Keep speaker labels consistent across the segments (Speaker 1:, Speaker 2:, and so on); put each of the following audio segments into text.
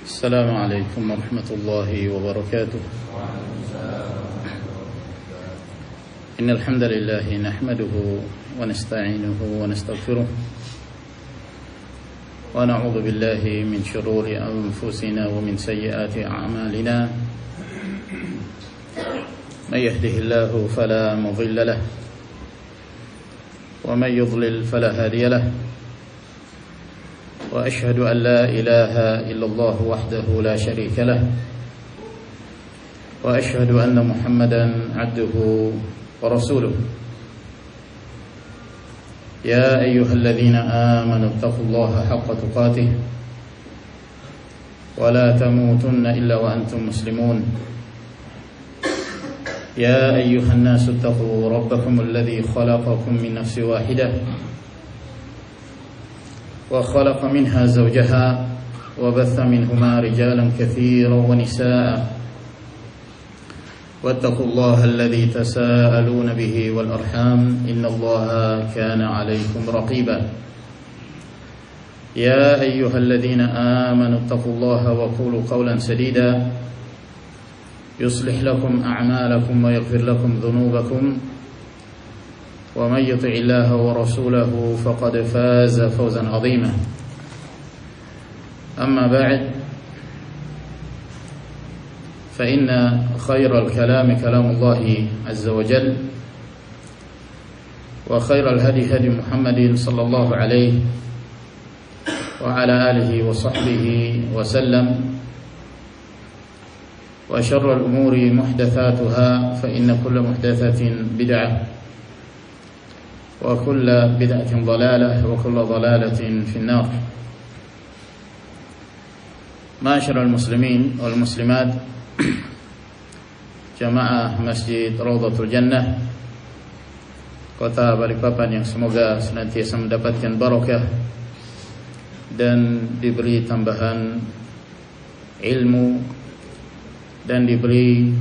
Speaker 1: السلام عليكم ورحمة الله وبركاته. إن الحمد لله نحمده ونستعينه ونستغفره ونعوذ بالله من شرور أنفسنا ومن سيئات أعمالنا. من يهده الله فلا مضل له ومن يضلل فلا هادي له. وأشهد أن لا إله إلا الله وحده لا شريك له وأشهد أن محمدا عبده ورسوله. يا أيها الذين آمنوا اتقوا الله حق تقاته ولا تموتن إلا وأنتم مسلمون. يا أيها الناس اتقوا ربكم الذي خلقكم من نفس واحدة وخلق منها زوجها وبث منهما رجالا كثيرا ونساء واتقوا الله الذي تساءلون به والأرحام إن الله كان عليكم رقيبا. يا أيها الذين آمنوا اتقوا الله وقولوا قولا سديدا يصلح لكم أعمالكم ويغفر لكم ذنوبكم ومن يطع الله ورسوله فقد فاز فوزا عظيما. أما بعد فإن خير الكلام كلام الله عز وجل وخير الهدي هدي محمد صلى الله عليه وعلى آله وصحبه وسلم. وشر الأمور محدثاتها فإن كل محدثة بدعة وكل بدعة ضلالة وكل ضلالة في النار. معاشر المسلمين والمسلمات jamaah Masjid Raudhatul Jannah Kota Balikpapan yang semoga senantiasa mendapatkan barokah dan diberi tambahan ilmu dan diberi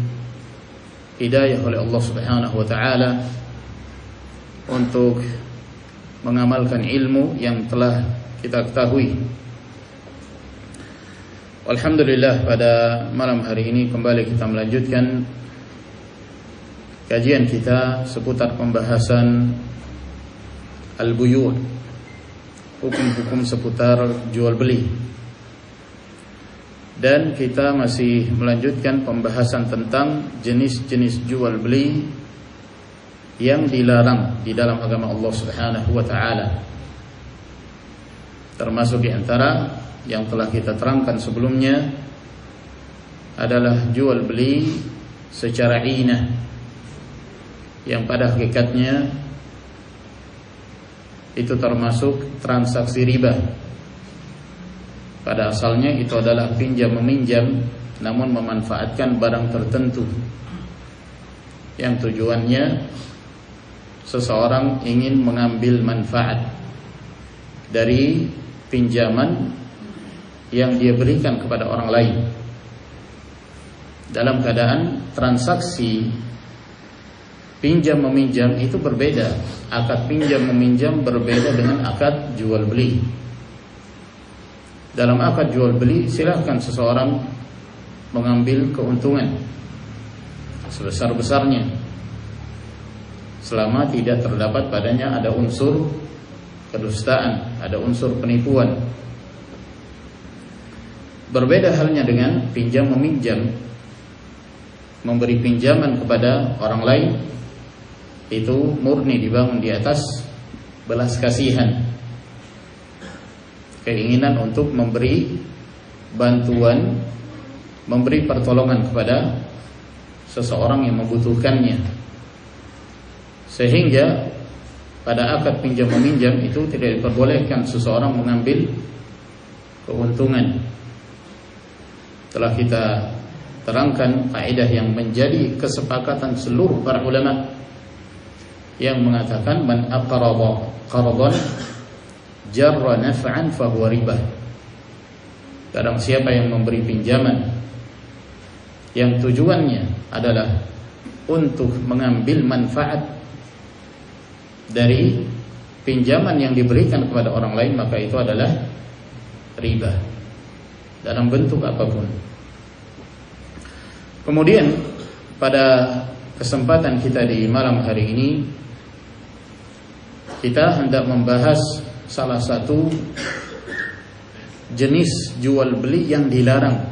Speaker 1: hidayah oleh Allah Subhanahu wa taala untuk mengamalkan ilmu yang telah kita ketahui. Alhamdulillah, pada malam hari ini kembali kita melanjutkan kajian kita seputar pembahasan al-buyu', hukum-hukum seputar jual beli. Dan kita masih melanjutkan pembahasan tentang jenis-jenis jual beli yang dilarang di dalam agama Allah Subhanahu wa taala. Termasuk di antara yang telah kita terangkan sebelumnya adalah jual beli secara inah, yang pada hakikatnya itu termasuk transaksi riba. Pada asalnya itu adalah pinjam meminjam, namun memanfaatkan barang tertentu yang tujuannya seseorang ingin mengambil manfaat dari pinjaman yang dia berikan kepada orang lain. Dalam keadaan transaksi pinjam meminjam itu berbeda. Akad pinjam meminjam berbeda dengan akad jual beli. Dalam akad jual beli silahkan seseorang mengambil keuntungan sebesar-besarnya, selama tidak terdapat padanya ada unsur kedustaan, ada unsur penipuan. Berbeda halnya dengan pinjam meminjam. Memberi pinjaman kepada orang lain itu murni dibangun di atas belas kasihan, keinginan untuk memberi bantuan, memberi pertolongan kepada seseorang yang membutuhkannya. Sehingga pada akad pinjam meminjam itu tidak diperbolehkan seseorang mengambil keuntungan. Telah kita terangkan kaidah yang menjadi kesepakatan seluruh para ulama yang mengatakan man aqrada qardan jarra naf'an fa huwa riba. Barang siapa yang memberi pinjaman yang tujuannya adalah untuk mengambil manfaat dari pinjaman yang diberikan kepada orang lain, maka itu adalah riba. dalam bentuk apapun. Kemudian pada kesempatan kita di malam hari ini, kita hendak membahas salah satu jenis jual beli yang dilarang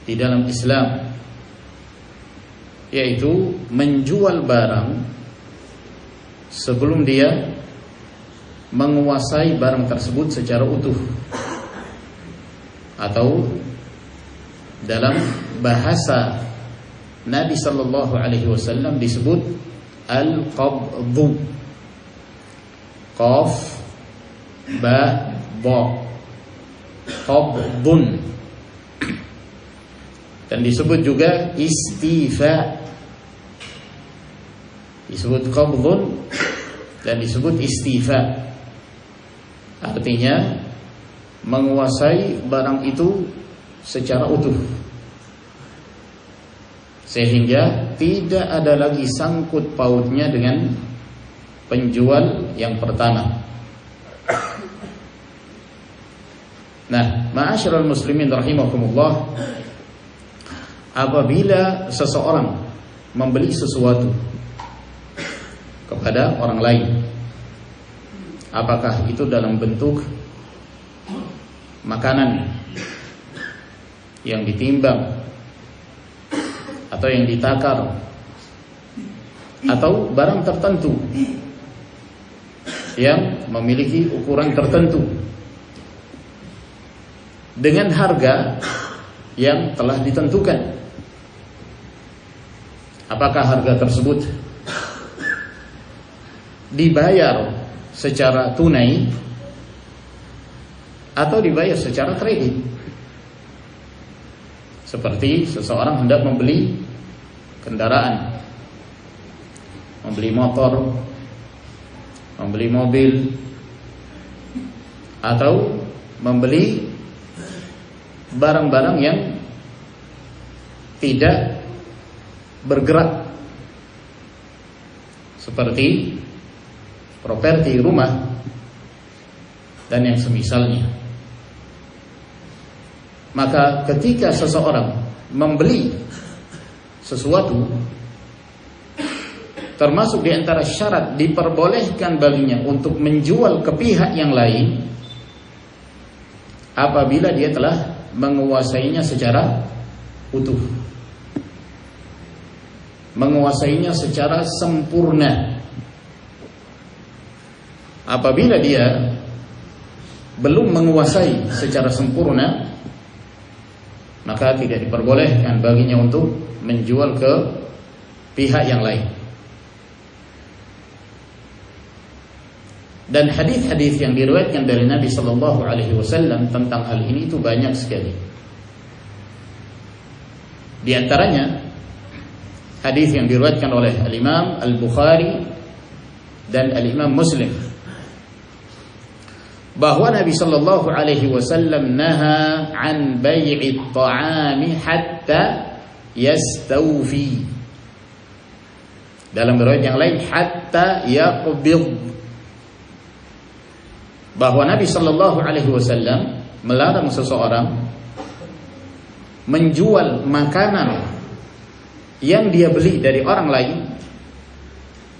Speaker 1: di dalam Islam, yaitu menjual barang sebelum dia menguasai barang tersebut secara utuh, atau dalam bahasa Nabi sallallahu alaihi wasallam disebut al-qabdhu. Qaf ba dha, qabdun. Dan disebut juga istifa. Disebut qabdun dan disebut istifa. Artinya menguasai barang itu secara utuh, sehingga tidak ada lagi sangkut pautnya dengan penjual yang pertama. Nah, ma'asyiral muslimin rahimakumullah, apabila seseorang membeli sesuatu kepada orang lain, apakah itu dalam bentuk makanan yang ditimbang atau yang ditakar, atau barang tertentu yang memiliki ukuran tertentu dengan harga yang telah ditentukan, apakah harga tersebut dibayar secara tunai atau dibayar secara kredit? Seperti seseorang hendak membeli kendaraan, membeli motor, membeli mobil, atau membeli barang-barang yang tidak bergerak, seperti properti rumah dan yang semisalnya. Maka ketika seseorang membeli sesuatu, termasuk di antara syarat diperbolehkan baginya untuk menjual ke pihak yang lain apabila dia telah menguasainya secara utuh, menguasainya secara sempurna. Apabila dia belum menguasai secara sempurna, maka tidak diperbolehkan baginya untuk menjual ke pihak yang lain. Dan hadis-hadis yang diriwayatkan dari Nabi sallallahu alaihi wasallam tentang hal ini itu banyak sekali. Di antaranya hadis yang diriwayatkan oleh Al-Imam Al-Bukhari dan Al-Imam Muslim, bahwa Nabi sallallahu alaihi wasallam naha an bai'i at-ta'ami hatta yastawfi. Dalam riwayat yang lain hatta yaqbid. Bahwa Nabi sallallahu alaihi wasallam melarang seseorang menjual makanan yang dia beli dari orang lain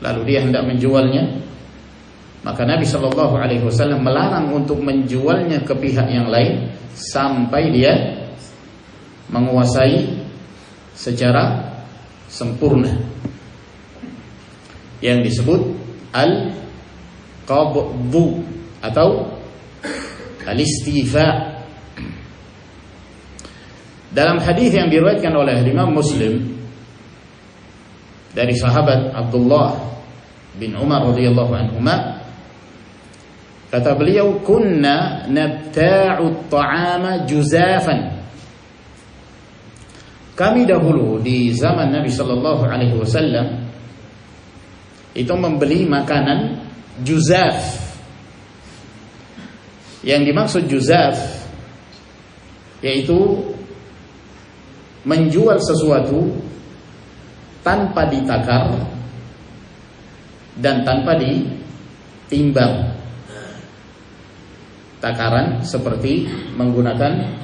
Speaker 1: lalu dia hendak menjualnya. Maka Nabi sallallahu alaihi wasallam melarang untuk menjualnya ke pihak yang lain sampai dia menguasai secara sempurna, yang disebut al-qabdhu atau al-istifa. Dalam hadis yang diriwayatkan oleh Imam Muslim dari sahabat Abdullah bin Umar radhiyallahu anhuma, kata beliau, kunna nabta'u at-ta'ama juzafan. Kami dahulu di zaman Nabi sallallahu alaihi wasallam itu membeli makanan juzaf. Yang dimaksud juzaf yaitu menjual sesuatu tanpa ditakar dan tanpa ditimbang. Takaran seperti menggunakan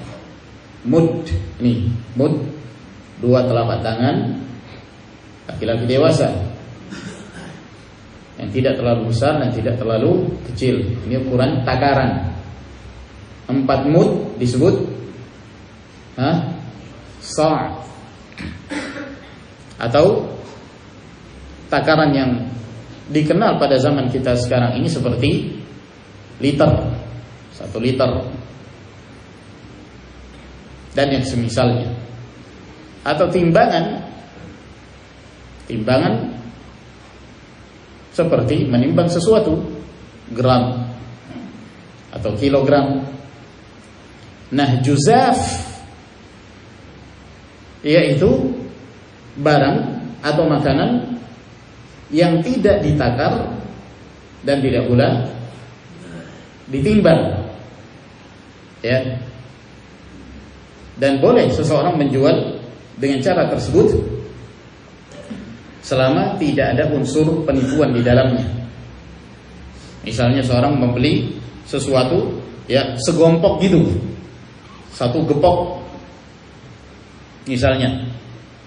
Speaker 1: mud. Ini mud, 2 telapak tangan laki-laki dewasa, yang tidak terlalu besar dan tidak terlalu kecil. Ini ukuran takaran. 4 mud disebut sa', atau takaran yang dikenal pada zaman kita sekarang ini seperti liter, 1 liter dan yang semisalnya. Atau timbangan seperti menimbang sesuatu, gram atau kilogram. Nah, juzaf yaitu barang atau makanan yang tidak ditakar dan tidak pula ditimbang, ya. Dan boleh seseorang menjual dengan cara tersebut selama tidak ada unsur penipuan di dalamnya. Misalnya seorang membeli sesuatu, ya, segompok gitu, 1 gepok misalnya.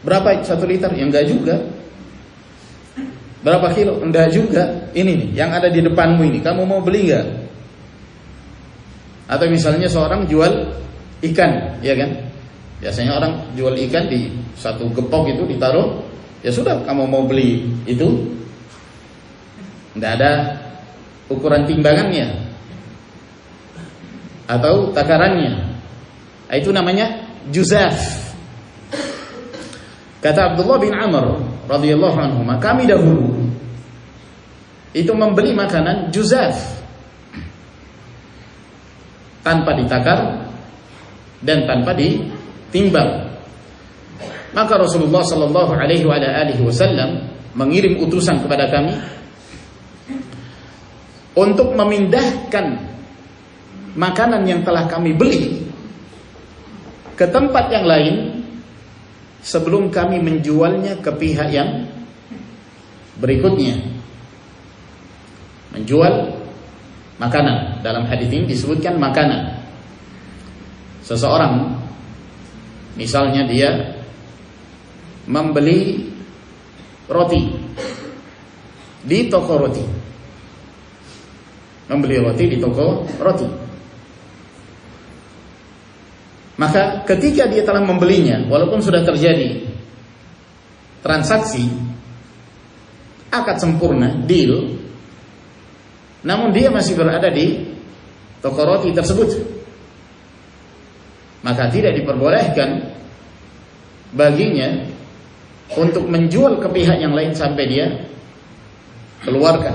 Speaker 1: Berapa 1 liter? Ya enggak juga. Berapa kilo? Enggak juga. Ini nih yang ada di depanmu ini, kamu mau beli enggak? Atau misalnya seorang jual ikan, ya kan? Biasanya orang jual ikan di 1 gepok itu ditaruh, ya sudah, kamu mau beli itu, enggak ada ukuran timbangannya atau takarannya. Itu namanya juzaf. Kata Abdullah bin Amr radhiyallahu anhu, kami dahulu itu membeli makanan juzaf tanpa ditakar dan tanpa ditimbang. Maka Rasulullah sallallahu alaihi wasallam mengirim utusan kepada kami untuk memindahkan makanan yang telah kami beli ke tempat yang lain sebelum kami menjualnya ke pihak yang berikutnya. Menjual makanan, dalam hadis ini disebutkan makanan. Seseorang misalnya dia membeli roti di toko roti, maka ketika dia telah membelinya, walaupun sudah terjadi transaksi akad sempurna, deal, namun dia masih berada di toko roti tersebut, maka tidak diperbolehkan baginya untuk menjual ke pihak yang lain sampai dia keluarkan,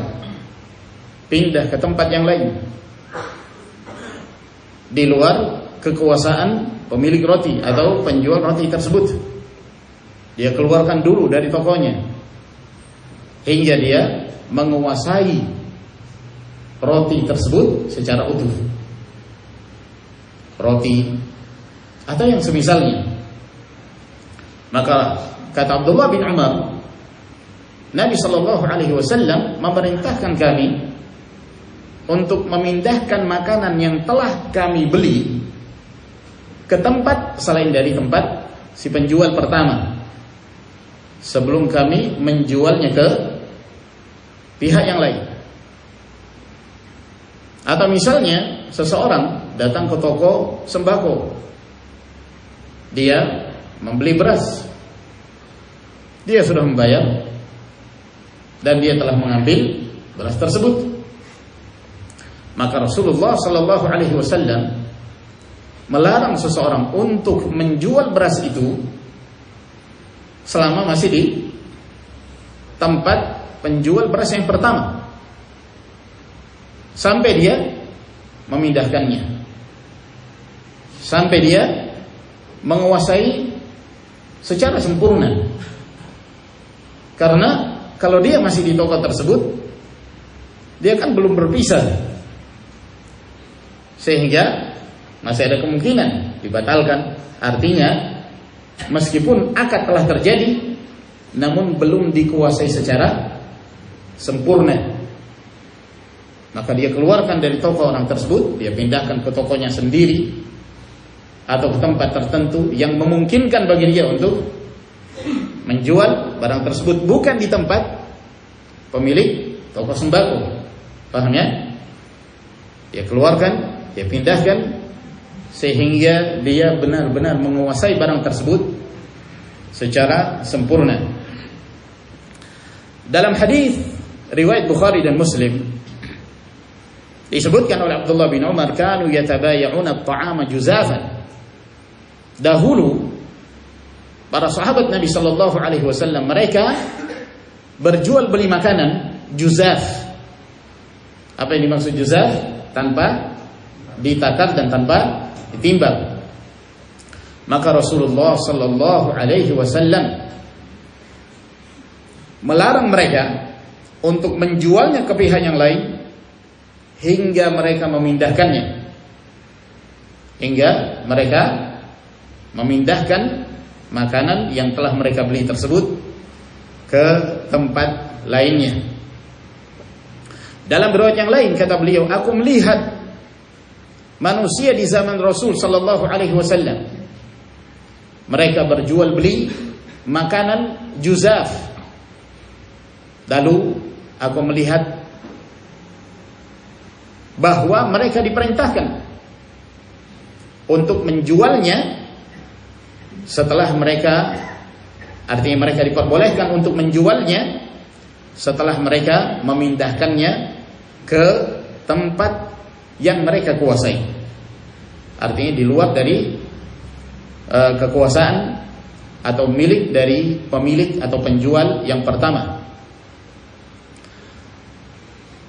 Speaker 1: pindah ke tempat yang lain di luar kekuasaan pemilik roti atau penjual roti tersebut. Dia keluarkan dulu dari tokonya hingga dia menguasai roti tersebut secara utuh, roti atau yang semisalnya. Maka kata Abdullah bin Umar, Nabi sallallahu alaihi wasallam memerintahkan kami untuk memindahkan makanan yang telah kami beli ke tempat selain dari tempat si penjual pertama sebelum kami menjualnya ke pihak yang lain. Atau misalnya seseorang datang ke toko sembako, dia membeli beras, dia sudah membayar dan dia telah mengambil beras tersebut, maka Rasulullah sallallahu alaihi wasallam melarang seseorang untuk menjual beras itu selama masih di tempat penjual beras yang pertama sampai dia memindahkannya, sampai dia menguasai secara sempurna. Karena kalau dia masih di toko tersebut, dia kan belum berpisah, sehingga masih ada kemungkinan dibatalkan. Artinya meskipun akad telah terjadi, namun belum dikuasai secara sempurna, maka dia keluarkan dari toko orang tersebut, dia pindahkan ke tokonya sendiri, atau ke tempat tertentu yang memungkinkan bagi dia untuk menjual barang tersebut, bukan di tempat pemilik toko sembako. Paham ya? Dia keluarkan, dia pindahkan sehingga dia benar-benar menguasai barang tersebut secara sempurna. Dalam hadis riwayat Bukhari dan Muslim disebutkan oleh Abdullah bin Umar, kanu yatabaya'una at-ta'ama juzafan. Dahulu para sahabat Nabi sallallahu alaihi wasallam mereka berjual beli makanan juzaf. Apa yang dimaksud juzaf? Tanpa ditakar dan tanpa ditimbang. Maka Rasulullah sallallahu alaihi wasallam melarang mereka untuk menjualnya ke pihak yang lain hingga mereka memindahkannya. Hingga mereka memindahkan makanan yang telah mereka beli tersebut ke tempat lainnya. Dalam riwayat yang lain kata beliau, aku melihat manusia di zaman Rasul sallallahu alaihi wasallam mereka berjual beli makanan juzaf. Lalu aku melihat bahwa mereka diperintahkan untuk menjualnya setelah mereka, artinya mereka diperbolehkan untuk menjualnya setelah mereka memindahkannya ke tempat yang mereka kuasai. Artinya di luar dari kekuasaan atau milik dari pemilik atau penjual yang pertama.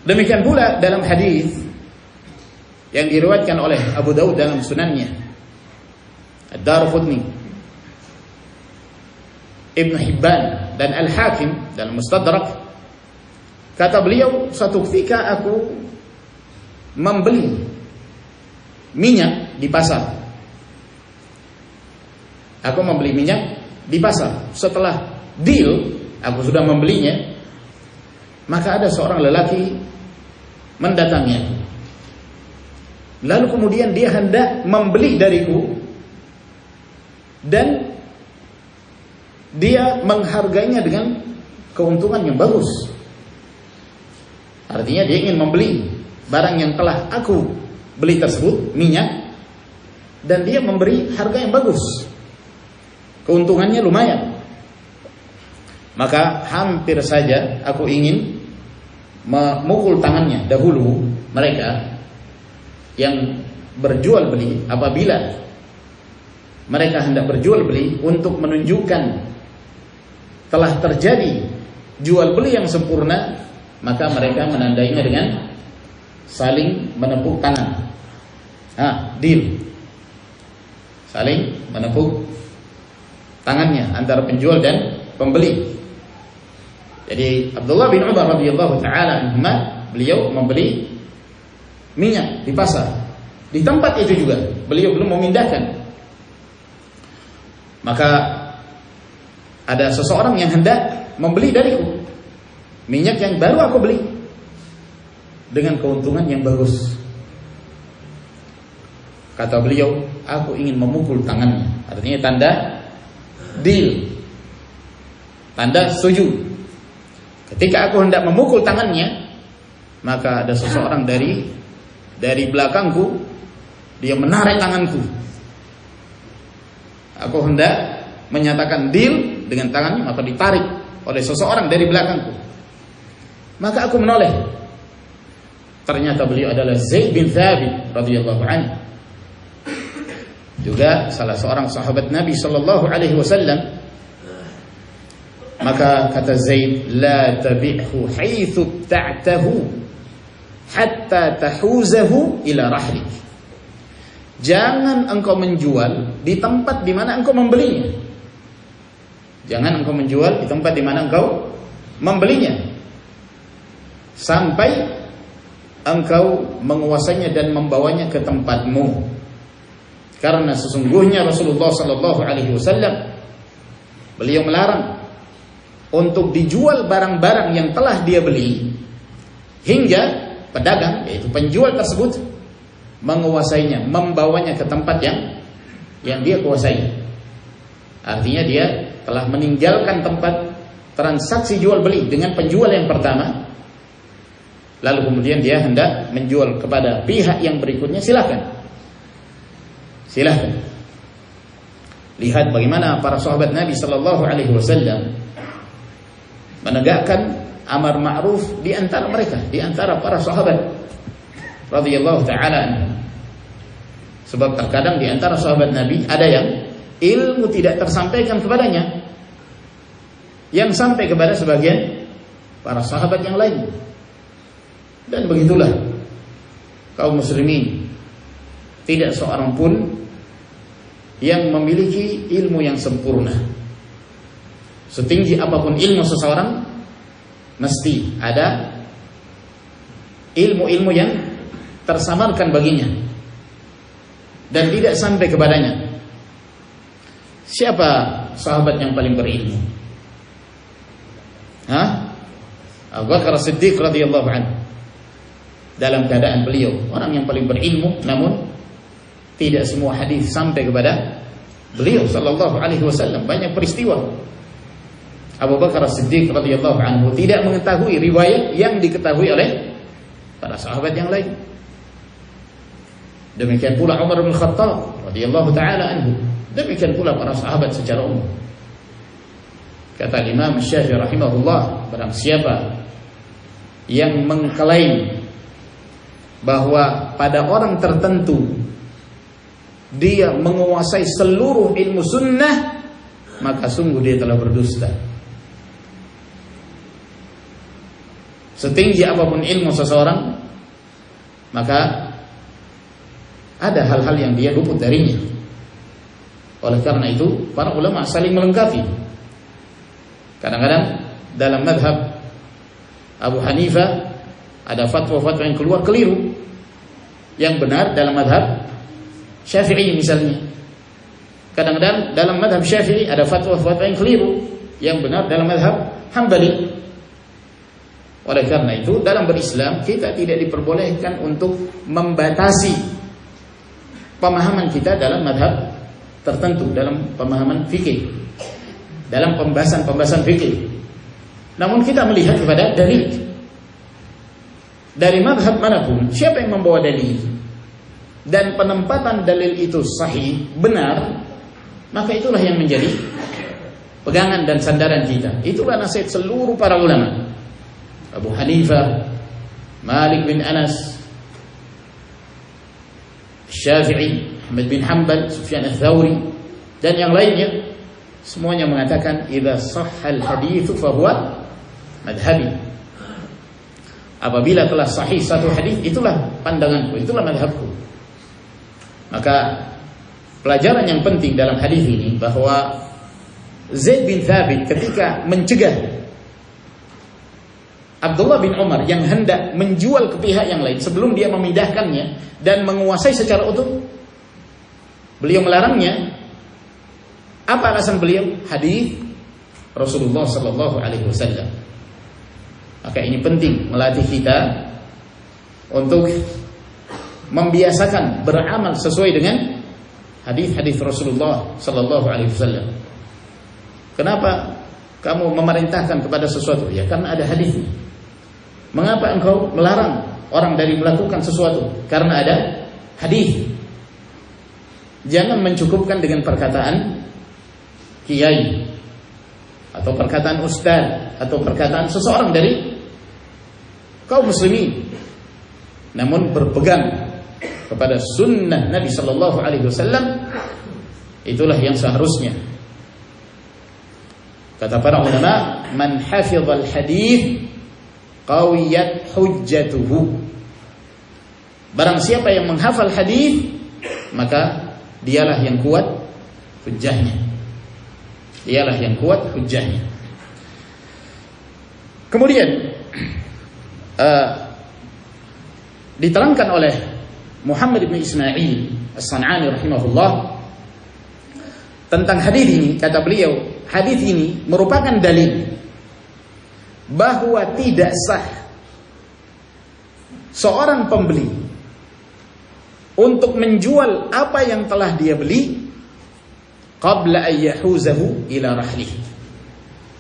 Speaker 1: Demikian pula dalam hadis yang diriwayatkan oleh Abu Daud dalam sunannya, Ad-Darqutni, Ibn Hibban dan Al-Hakim dalam Mustadrak, kata beliau, suatu ketika aku membeli minyak di pasar. Aku membeli minyak di pasar. Setelah deal, aku sudah membelinya, maka ada seorang lelaki mendatanginya. Lalu kemudian dia hendak membeli dariku dan dia menghargainya dengan keuntungan yang bagus. Artinya dia ingin membeli barang yang telah aku beli tersebut, minyak, dan dia memberi harga yang bagus, keuntungannya lumayan. Maka hampir saja aku ingin memukul tangannya dahulu mereka yang berjual beli apabila mereka hendak berjual beli untuk menunjukkan telah terjadi jual beli yang sempurna, maka mereka menandainya dengan saling menepuk tangan. Deal. Saling menepuk tangannya antara penjual dan pembeli. Jadi Abdullah bin Umar radhiyallahu taala anhuma, beliau membeli minyak di pasar. Di tempat itu juga beliau belum memindahkan. Maka ada seseorang yang hendak membeli dariku minyak yang baru aku beli dengan keuntungan yang bagus. Kata beliau, aku ingin memukul tangannya. Artinya tanda deal, tanda setuju. Ketika aku hendak memukul tangannya, maka ada seseorang dari belakangku, dia menarik tanganku. Aku hendak menyatakan deal dengan tangannya, maka ditarik oleh seseorang dari belakangku. Maka aku menoleh. Ternyata beliau adalah Zaid bin Thabit radhiyallahu anhu, juga salah seorang sahabat Nabi sallallahu alaihi wasallam. Maka kata Zaid, la tabi'hu haitsu ta'tahu hatta tahuzahu ila rahlik. Jangan engkau menjual di tempat di mana engkau membelinya. Jangan engkau menjual di tempat di mana engkau membelinya sampai engkau menguasainya dan membawanya ke tempatmu. Karena sesungguhnya Rasulullah sallallahu alaihi wasallam beliau melarang untuk dijual barang-barang yang telah dia beli hingga pedagang, yaitu penjual tersebut, menguasainya, membawanya ke tempat yang yang dia kuasai. Artinya dia telah meninggalkan tempat transaksi jual beli dengan penjual yang pertama, lalu kemudian dia hendak menjual kepada pihak yang berikutnya. Silahkan. Lihat bagaimana para sahabat Nabi Sallallahu Alaihi Wasallam menegakkan amar ma'ruf di antara mereka, di antara para sahabat radhiyallahu taala anhum. Sebab terkadang di antara sahabat Nabi ada yang ilmu tidak tersampaikan kepadanya, yang sampai kepada sebagian para sahabat yang lain. Dan begitulah kaum muslimin, tidak seorang pun yang memiliki ilmu yang sempurna. Setinggi apapun ilmu seseorang, mesti ada ilmu-ilmu yang tersamarkan baginya dan tidak sampai kepadanya. Siapa sahabat yang paling berilmu? Abu Bakar As-Siddiq radhiyallahu anhu. Dalam keadaan beliau orang yang paling berilmu, namun tidak semua hadis sampai kepada beliau sallallahu alaihi wasallam. Banyak peristiwa Abu Bakar As-Siddiq radhiyallahu anhu tidak mengetahui riwayat yang diketahui oleh para sahabat yang lain. Demikian pula Umar bin Khattab radhiyallahu taala anhu. Demikian pula para sahabat secara umum. Kata Imam Syafi'i rahimahullah, barang siapa yang mengklaim bahwa pada orang tertentu dia menguasai seluruh ilmu sunnah, maka sungguh dia telah berdusta. Setinggi apapun ilmu seseorang, maka ada hal-hal yang dia luput darinya. Oleh karena itu para ulama saling melengkapi. Kadang-kadang dalam madhab Abu Hanifah ada fatwa-fatwa yang keluar keliru, yang benar dalam madhab Syafi'i misalnya. Kadang-kadang dalam madhab Syafi'i ada fatwa-fatwa yang keliru, yang benar dalam madhab Hambali. Oleh karena itu dalam berislam kita tidak diperbolehkan untuk membatasi pemahaman kita dalam madhab tertentu, dalam pemahaman fikih, dalam pembahasan fikih. Namun kita melihat kepada dalil dari madhab manapun. Siapa yang membawa dalil dan penempatan dalil itu sahih, benar, maka itulah yang menjadi pegangan dan sandaran kita. Itulah nasihat seluruh para ulama. Abu Hanifah, Malik bin Anas, Syafi'i, Ahmad bin Hanbal, Sufyan Ats-Tsauri, dan yang lainnya, semuanya mengatakan idza sahhal hadits fa huwa madhhabi. Apabila telah sahih satu hadis, itulah pandanganku, itulah madhabku. Maka pelajaran yang penting dalam hadis ini bahwa Zaid bin Thabit ketika mencegah Abdullah bin Umar yang hendak menjual ke pihak yang lain sebelum dia memindahkannya dan menguasai secara utuh, beliau melarangnya. Apa alasan beliau? Hadis Rasulullah sallallahu alaihi wasallam. Maka ini penting melatih kita untuk membiasakan beramal sesuai dengan hadis-hadis Rasulullah sallallahu alaihi wasallam. Kenapa kamu memerintahkan kepada sesuatu? Ya karena ada hadisnya. Mengapa engkau melarang orang dari melakukan sesuatu? Karena ada hadis. Jangan mencukupkan dengan perkataan kiai atau perkataan ustaz atau perkataan seseorang dari kaum muslimin, namun berpegang kepada sunnah Nabi sallallahu alaihi wasallam. Itulah yang seharusnya. Kata para ulama, man hafizal hadis qawiyat hujjatuhu. Barang siapa yang menghafal hadis, maka dialah yang kuat hujjahnya. Dialah yang kuat hujjahnya. Kemudian diterangkan oleh Muhammad bin Ismail As-San'ani rahimahullah tentang hadis ini. Kata beliau, hadis ini merupakan dalil bahwa tidak sah seorang pembeli untuk menjual apa yang telah dia beli qabla an yahuzahu ila rahlih.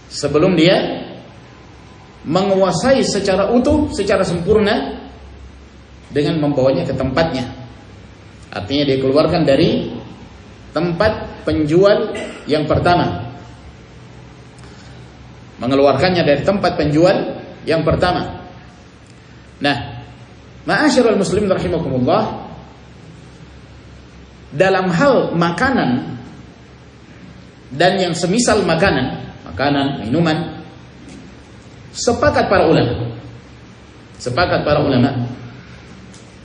Speaker 1: Sebelum dia menguasai secara utuh, secara sempurna dengan membawanya ke tempatnya. Artinya dia keluarkan dari tempat penjual yang pertama, mengeluarkannya dari tempat penjual yang pertama. Nah, ma'asyiral muslimin rahimakumullah, dalam hal makanan dan yang semisal makanan, minuman, sepakat para ulama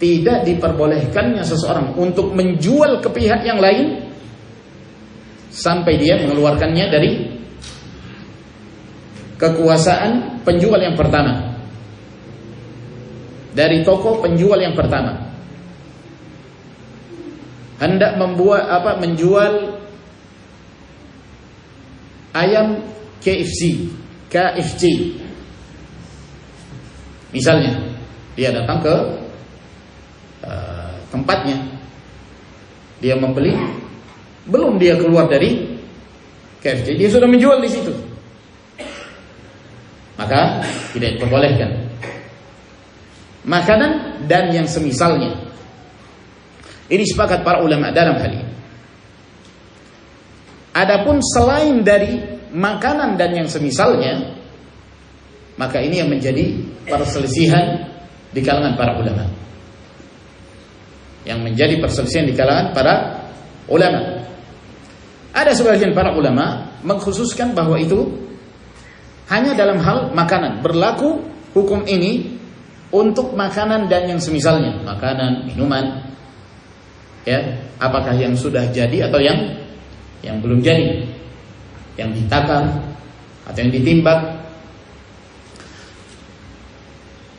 Speaker 1: tidak diperbolehkannya seseorang untuk menjual ke pihak yang lain sampai dia mengeluarkannya dari kekuasaan penjual yang pertama, dari toko penjual yang pertama. Hendak menjual ayam KFC misalnya, dia datang ke tempatnya, dia membeli, belum dia keluar dari KFC, dia sudah menjual di situ, maka tidak diperbolehkan. Makanan dan yang semisalnya, ini sepakat para ulama dalam hal ini. Adapun selain dari makanan dan yang semisalnya, maka ini yang menjadi perselisihan di kalangan para ulama. Yang menjadi perselisihan di kalangan para ulama. Ada sebagian para ulama mengkhususkan bahwa itu hanya dalam hal makanan. Berlaku hukum ini untuk makanan dan yang semisalnya, makanan, minuman, ya, apakah yang sudah jadi atau yang belum jadi, yang ditakar atau yang ditimbang.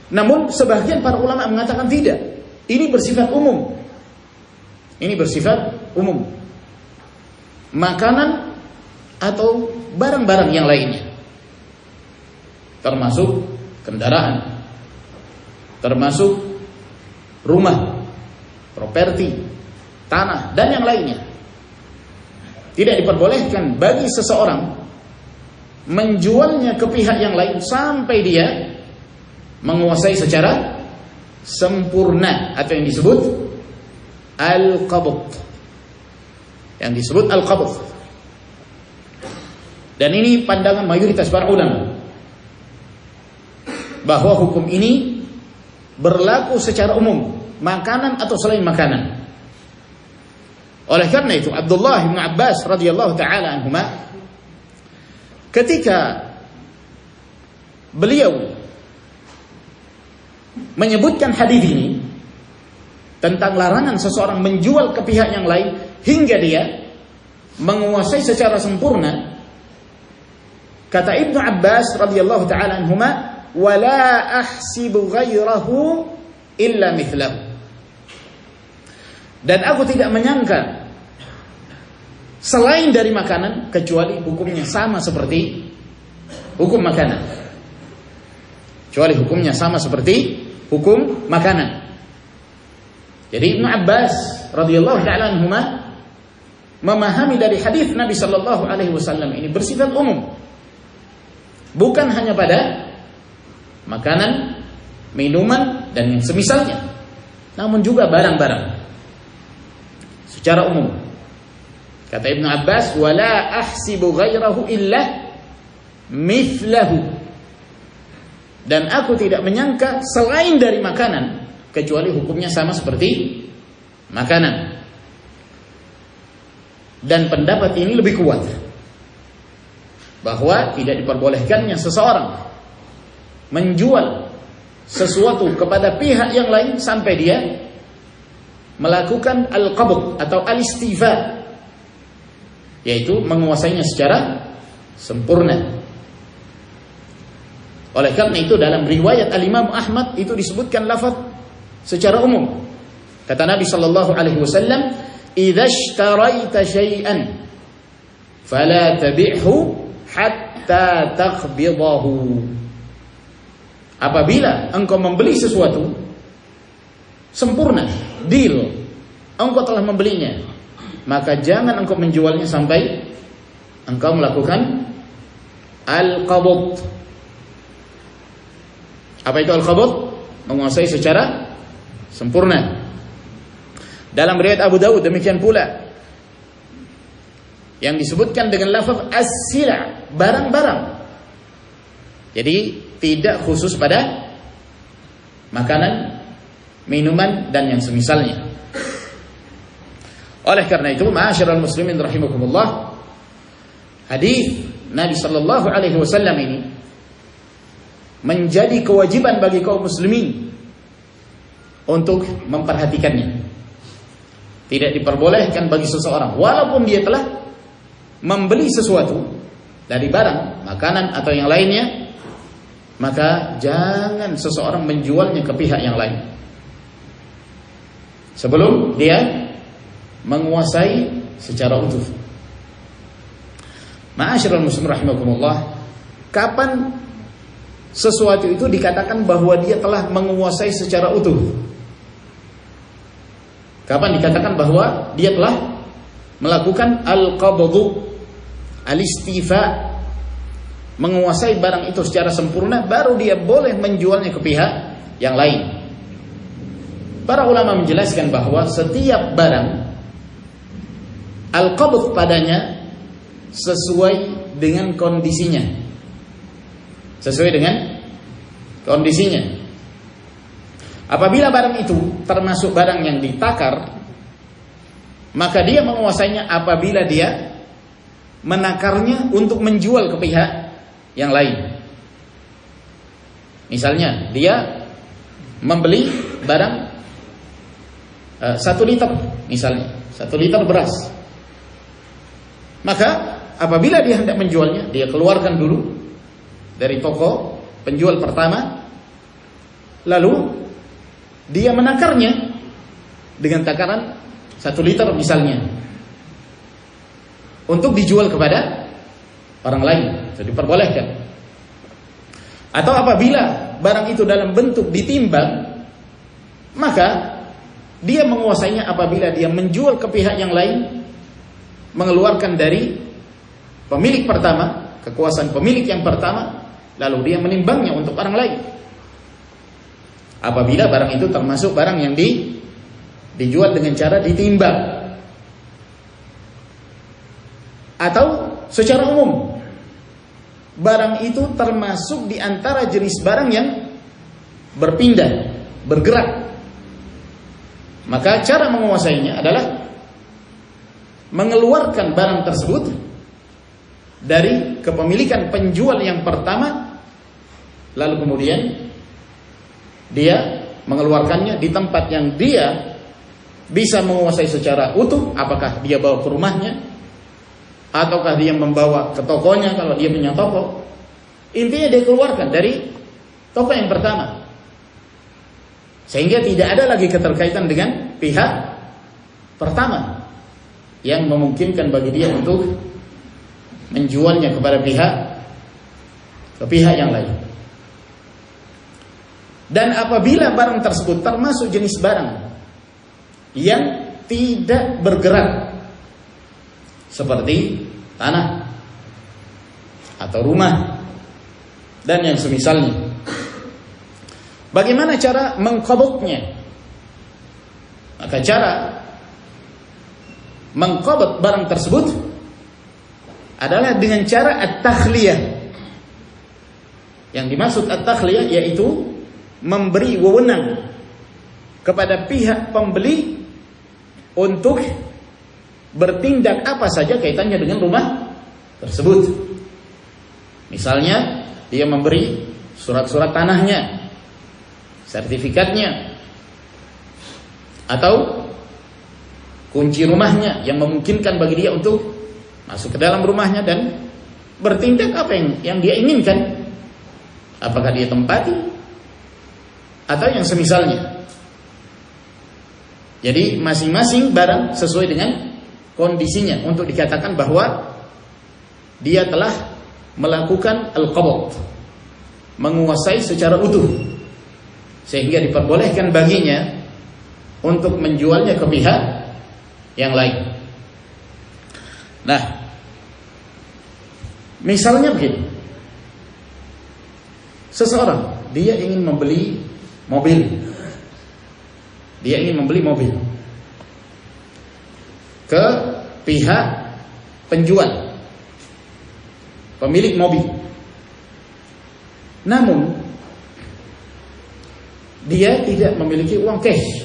Speaker 1: Namun sebagian para ulama mengatakan tidak, ini bersifat umum. Ini bersifat umum. Makanan atau barang-barang yang lainnya, termasuk kendaraan, termasuk rumah, properti, tanah, dan yang lainnya. Tidak diperbolehkan bagi seseorang menjualnya ke pihak yang lain sampai dia menguasai secara sempurna, atau yang disebut al-qabd. Yang disebut al-qabd. Dan ini pandangan mayoritas para ulama, bahwa hukum ini berlaku secara umum, makanan atau selain makanan. Oleh karena itu Abdullah bin Abbas radhiyallahu taala anhuma, ketika beliau menyebutkan hadis ini tentang larangan seseorang menjual ke pihak yang lain hingga dia menguasai secara sempurna, kata Ibnu Abbas radhiyallahu taala anhuma, wala ahsibu ghairahu illa mithlahu. Dan aku tidak menyangka selain dari makanan kecuali hukumnya sama seperti hukum makanan. Kecuali hukumnya sama seperti hukum makanan. Jadi Ibnu Abbas radhiyallahu ta'ala anhuma memahami dari hadis Nabi sallallahu alaihi wasallam ini bersifat umum. Bukan hanya pada makanan, minuman dan yang semisalnya, namun juga barang-barang secara umum. Kata Ibnu Abbas, wala ahsibu ghairahu illa mithlahu. Dan aku tidak menyangka selain dari makanan kecuali hukumnya sama seperti makanan. Dan pendapat ini lebih kuat, bahwa tidak diperbolehkannya seseorang menjual sesuatu kepada pihak yang lain sampai dia melakukan al-qabd atau al-istifa, yaitu menguasainya secara sempurna. Oleh karena itu dalam riwayat al-Imam Ahmad itu disebutkan lafaz secara umum. Kata Nabi sallallahu alaihi wasallam, "Idza ishtaraita syai'an fala tabi'hu hatta taqbidahu." Apabila engkau membeli sesuatu sempurna, deal, engkau telah membelinya, maka jangan engkau menjualnya sampai engkau melakukan al-qabd. Apa itu al-qabd? Menguasai secara sempurna. Dalam riwayat Abu Dawud demikian pula, yang disebutkan dengan lafaz as-sila, barang-barang. Jadi tidak khusus pada makanan, minuman dan yang semisalnya. Oleh karena itu, ma'asyiral muslimin rahimakumullah, hadis Nabi sallallahu alaihi wasallam ini menjadi kewajiban bagi kaum muslimin untuk memperhatikannya. Tidak diperbolehkan bagi seseorang, walaupun dia telah membeli sesuatu dari barang, makanan atau yang lainnya, maka jangan seseorang menjualnya ke pihak yang lain sebelum dia menguasai secara utuh. Ma'asyiral muslimin rahimakumullah, kapan sesuatu itu dikatakan bahwa dia telah menguasai secara utuh? Kapan dikatakan bahwa dia telah melakukan al-qabdu, al-istifa, menguasai barang itu secara sempurna, baru dia boleh menjualnya ke pihak yang lain. Para ulama menjelaskan bahwa setiap barang al-qabd padanya sesuai dengan kondisinya. Sesuai dengan kondisinya. Apabila barang itu termasuk barang yang ditakar, maka dia menguasainya apabila dia menakarnya untuk menjual ke pihak yang lain. Misalnya dia membeli barang 1 liter, misalnya 1 liter beras, maka apabila dia hendak menjualnya, dia keluarkan dulu dari toko penjual pertama, lalu dia menakarnya dengan takaran 1 liter misalnya, untuk dijual kepada orang lain. Jadi diperbolehkan. Atau apabila barang itu dalam bentuk ditimbang, maka dia menguasainya apabila dia menjual ke pihak yang lain, mengeluarkan dari pemilik pertama, kekuasaan pemilik yang pertama, lalu dia menimbangnya untuk orang lain. Apabila barang itu termasuk barang yang dijual dengan cara ditimbang. Atau secara umum, barang itu termasuk di antara jenis barang yang berpindah, bergerak, maka cara menguasainya adalah mengeluarkan barang tersebut dari kepemilikan penjual yang pertama, lalu kemudian dia mengeluarkannya di tempat yang dia bisa menguasai secara utuh. Apakah dia bawa ke rumahnya, ataukah dia membawa ke tokonya kalau dia punya toko. Intinya dia keluarkan dari toko yang pertama, sehingga tidak ada lagi keterkaitan dengan pihak pertama yang memungkinkan bagi dia untuk menjualnya kepada ke pihak yang lain. Dan apabila barang tersebut termasuk jenis barang yang tidak bergerak, seperti tanah atau rumah dan yang semisalnya, bagaimana cara mengqabdnya? Maka cara mengqabd barang tersebut adalah dengan cara at-takhliyah. Yang dimaksud at-takhliyah yaitu memberi wewenang kepada pihak pembeli untuk bertindak apa saja kaitannya dengan rumah tersebut. Misalnya dia memberi surat-surat tanahnya, sertifikatnya, atau kunci rumahnya yang memungkinkan bagi dia untuk masuk ke dalam rumahnya dan bertindak apa yang dia inginkan. Apakah dia tempati atau yang semisalnya. Jadi masing-masing barang sesuai dengan kondisinya untuk dikatakan bahwa dia telah melakukan al-qabd, menguasai secara utuh, sehingga diperbolehkan baginya untuk menjualnya ke pihak yang lain. Nah, misalnya begini. Seseorang dia ingin membeli mobil. Dia ingin membeli mobil ke pihak penjual, pemilik mobil. Namun dia tidak memiliki uang cash,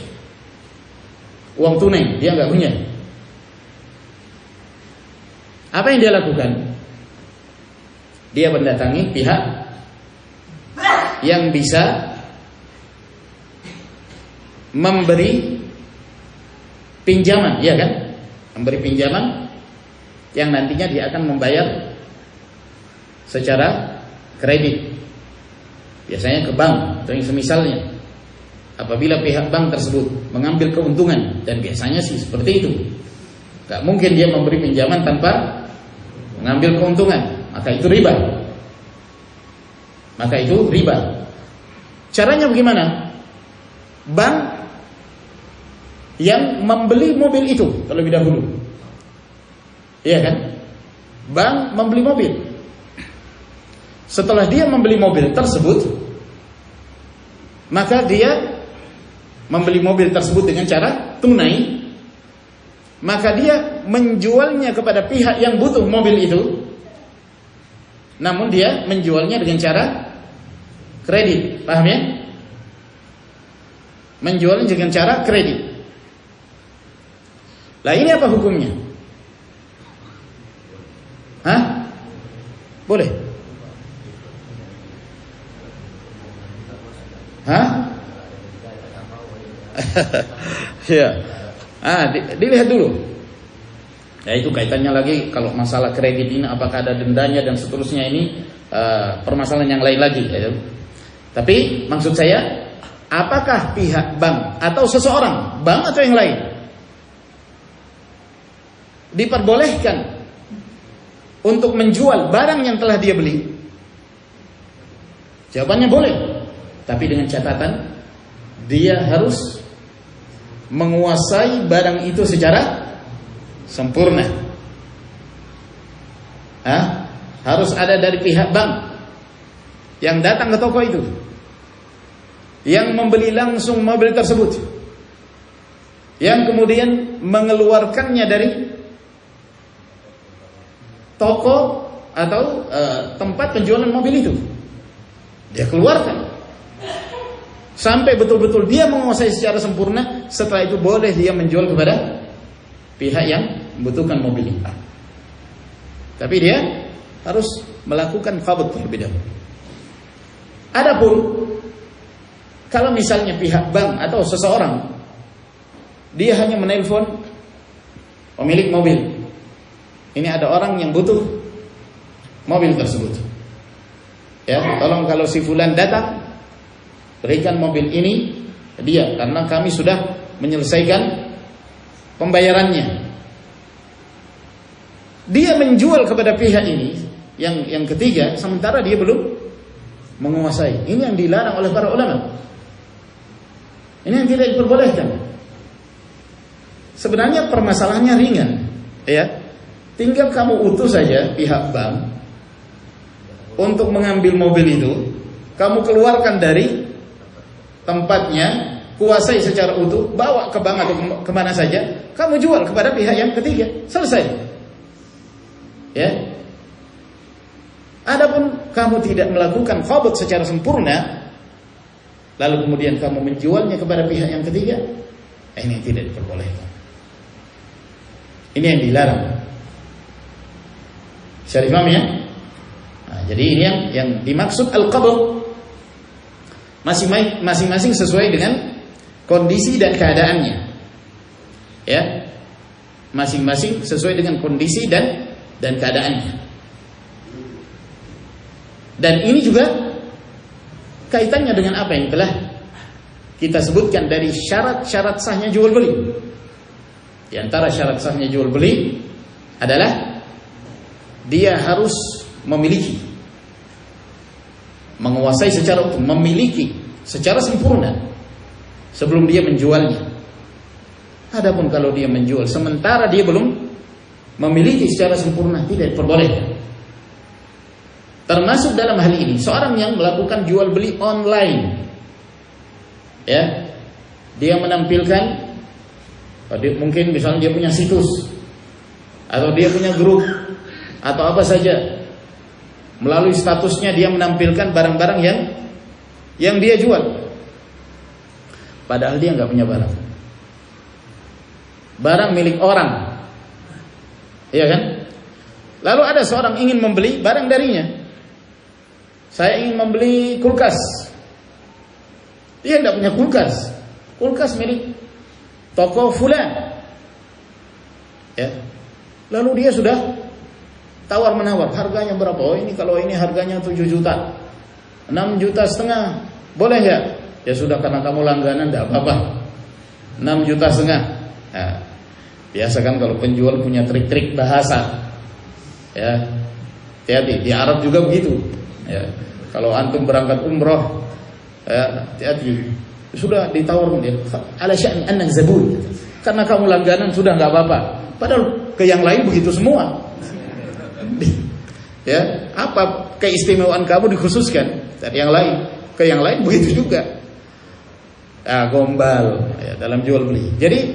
Speaker 1: uang tunai, dia nggak punya. Apa yang dia lakukan? Dia mendatangi pihak yang bisa memberi pinjaman, ya kan? Memberi pinjaman yang nantinya dia akan membayar secara kredit. Biasanya ke bank atau yang semisalnya. Apabila pihak bank tersebut mengambil keuntungan, dan biasanya sih seperti itu. Gak mungkin dia memberi pinjaman tanpa mengambil keuntungan, maka itu riba. Maka itu riba. Caranya bagaimana? Bank yang membeli mobil itu terlebih dahulu, iya kan? Bank membeli mobil. Setelah dia membeli mobil tersebut, maka dia membeli mobil tersebut dengan cara tunai, maka dia menjualnya kepada pihak yang butuh mobil itu. Namun dia menjualnya dengan cara kredit, paham ya? Menjualnya dengan cara kredit. Lah ini apa hukumnya? Hah? Boleh? Hah? Ya. Dilihat dulu. Ya itu kaitannya lagi kalau masalah kredit ini apakah ada dendanya dan seterusnya, ini permasalahan yang lain lagi ya. Tapi maksud saya, apakah pihak bank atau seseorang, bank atau yang lain, diperbolehkan untuk menjual barang yang telah dia beli? Jawabannya boleh, tapi dengan catatan dia harus menguasai barang itu secara sempurna. Harus ada dari pihak bank yang datang ke toko itu, yang membeli langsung mobil tersebut, yang kemudian mengeluarkannya dari toko atau tempat penjualan mobil itu. Dia keluarkan sampai betul-betul dia menguasai secara sempurna. Setelah itu boleh dia menjual kepada pihak yang membutuhkan mobil itu. Tapi dia harus melakukan qabd terlebih dahulu. Adapun kalau misalnya pihak bank atau seseorang dia hanya menelpon pemilik mobil, ini ada orang yang butuh mobil tersebut, ya tolong kalau si fulan datang, berikan mobil ini dia, karena kami sudah menyelesaikan pembayarannya. Dia menjual kepada pihak ini yang ketiga, sementara dia belum menguasai. Ini yang dilarang oleh para ulama. Ini yang tidak diperbolehkan. Sebenarnya permasalahannya ringan, ya. Tinggal kamu utus saja pihak bank untuk mengambil mobil itu, kamu keluarkan dari tempatnya, kuasai secara utuh, bawa ke bank atau kemana saja, kamu jual kepada pihak yang ketiga, selesai. Ya. Adapun kamu tidak melakukan qabd secara sempurna, lalu kemudian kamu menjualnya kepada pihak yang ketiga, ini tidak diperbolehkan. Ini yang dilarang. Syarif paham ya? Nah, jadi ini yang dimaksud al-qabd. Masing-masing sesuai dengan kondisi dan keadaannya. Ya. Masing-masing sesuai dengan kondisi dan keadaannya. Dan ini juga kaitannya dengan apa yang telah kita sebutkan dari syarat-syarat sahnya jual beli. Di antara syarat sahnya jual beli adalah dia harus memiliki, menguasai secara utuh, memiliki secara sempurna sebelum dia menjualnya. Adapun kalau dia menjual sementara dia belum memiliki secara sempurna, tidak diperbolehkan. Termasuk dalam hal ini seorang yang melakukan jual beli online, ya, dia menampilkan, mungkin misalnya dia punya situs atau dia punya grup atau apa saja, melalui statusnya dia menampilkan barang-barang yang dia jual, padahal dia nggak punya barang milik orang, iya kan? Lalu ada seorang ingin membeli barang darinya. Saya ingin membeli kulkas. Dia tidak punya kulkas. Kulkas milik toko fulan. Ya. Lalu dia sudah tawar-menawar. Harganya berapa? Oh ini, kalau ini harganya 7 juta. 6 juta setengah. Boleh nggak? Ya sudah, karena kamu langganan tidak apa-apa. 6 juta setengah. Nah, biasa kan kalau penjual punya trik-trik bahasa. Ya. Hati-hati, di Arab juga begitu. Ya. Kalau antum berangkat umroh, ya, hati-hati, sudah ditawarkan dia, ala sya'n annak zabun, karena kamu langganan sudah nggak apa-apa. Padahal ke yang lain begitu semua. Ya, apa keistimewaan kamu dikhususkan dari yang lain, ke yang lain begitu juga. Gombal ya, dalam jual beli. Jadi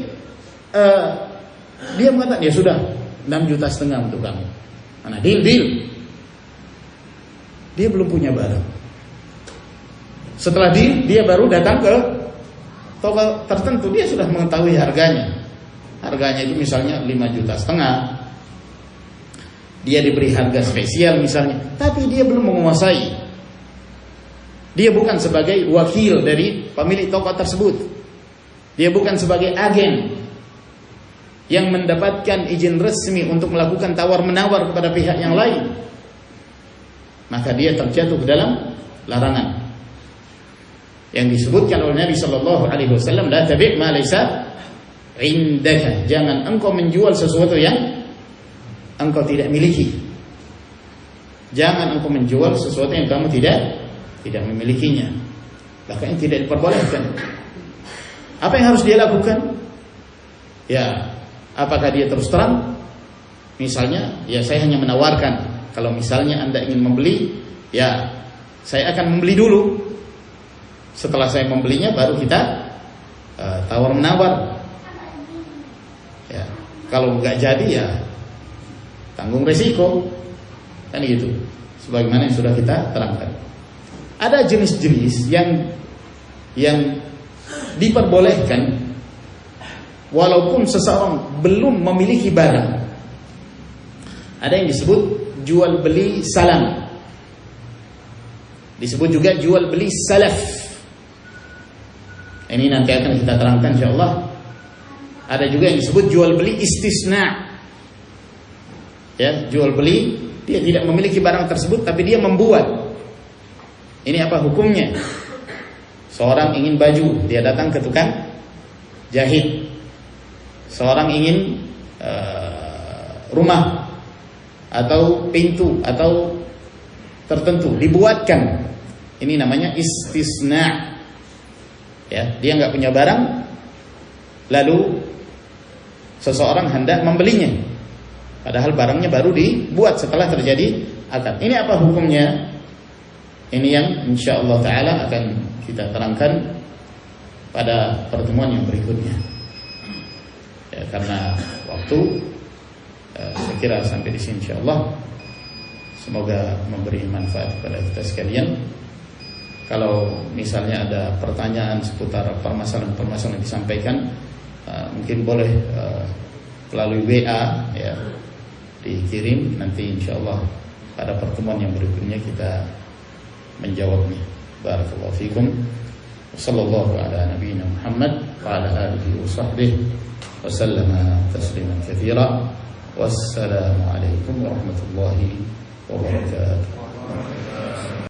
Speaker 1: dia mengatakan ya sudah 6 juta setengah untuk kamu. Mana deal. Dia belum punya barang. Setelah dia baru datang ke toko tertentu, dia sudah mengetahui harganya. Harganya itu misalnya 5 juta setengah. Dia diberi harga spesial misalnya, tapi dia belum menguasai. Dia bukan sebagai wakil dari pemilik toko tersebut. Dia bukan sebagai agen yang mendapatkan izin resmi untuk melakukan tawar-menawar kepada pihak yang lain. Maka dia terjatuh ke dalam larangan yang disebutkan oleh Nabi Shallallahu Alaihi Wasallam, la tabi' ma laysa indaka. Jangan engkau menjual sesuatu yang engkau tidak miliki. Jangan engkau menjual sesuatu yang kamu tidak memilikinya. Bahkan tidak diperbolehkan. Apa yang harus dia lakukan? Ya, apakah dia terus terang? Misalnya, ya saya hanya menawarkan. Kalau misalnya Anda ingin membeli, ya saya akan membeli dulu. Setelah saya membelinya, baru kita tawar-menawar. Ya, kalau nggak jadi ya tanggung resiko, kan gitu. Sebagaimana yang sudah kita terangkan. Ada jenis-jenis yang diperbolehkan walaupun seseorang belum memiliki barang. Ada yang disebut jual beli salam, disebut juga jual beli salaf. Ini nanti akan kita terangkan insyaallah. Ada juga yang disebut jual beli istisna. Ya, jual beli dia tidak memiliki barang tersebut tapi dia membuat. Ini apa hukumnya? Seorang ingin baju, dia datang ke tukang jahit. Seorang ingin rumah atau pintu atau tertentu dibuatkan. Ini namanya istisna. Ya, dia nggak punya barang, lalu seseorang hendak membelinya, padahal barangnya baru dibuat setelah terjadi akad. Ini apa hukumnya? Ini yang insyaallah taala akan kita terangkan pada pertemuan yang berikutnya. Ya, karena waktu, saya kira sampai di sini insyaallah. Semoga memberi manfaat kepada kita sekalian. Kalau misalnya ada pertanyaan seputar permasalahan-permasalahan yang disampaikan, mungkin boleh melalui WA ya, dikirim, nanti insyaallah pada pertemuan yang berikutnya kita menjawabnya. Barakallahu fikum. Wassallallahu ala nabiyyina Muhammad wa ala alihi wa sahbihi wa sallama tasliman katsira. Wassalamu alaikum warahmatullahi wabarakatuh.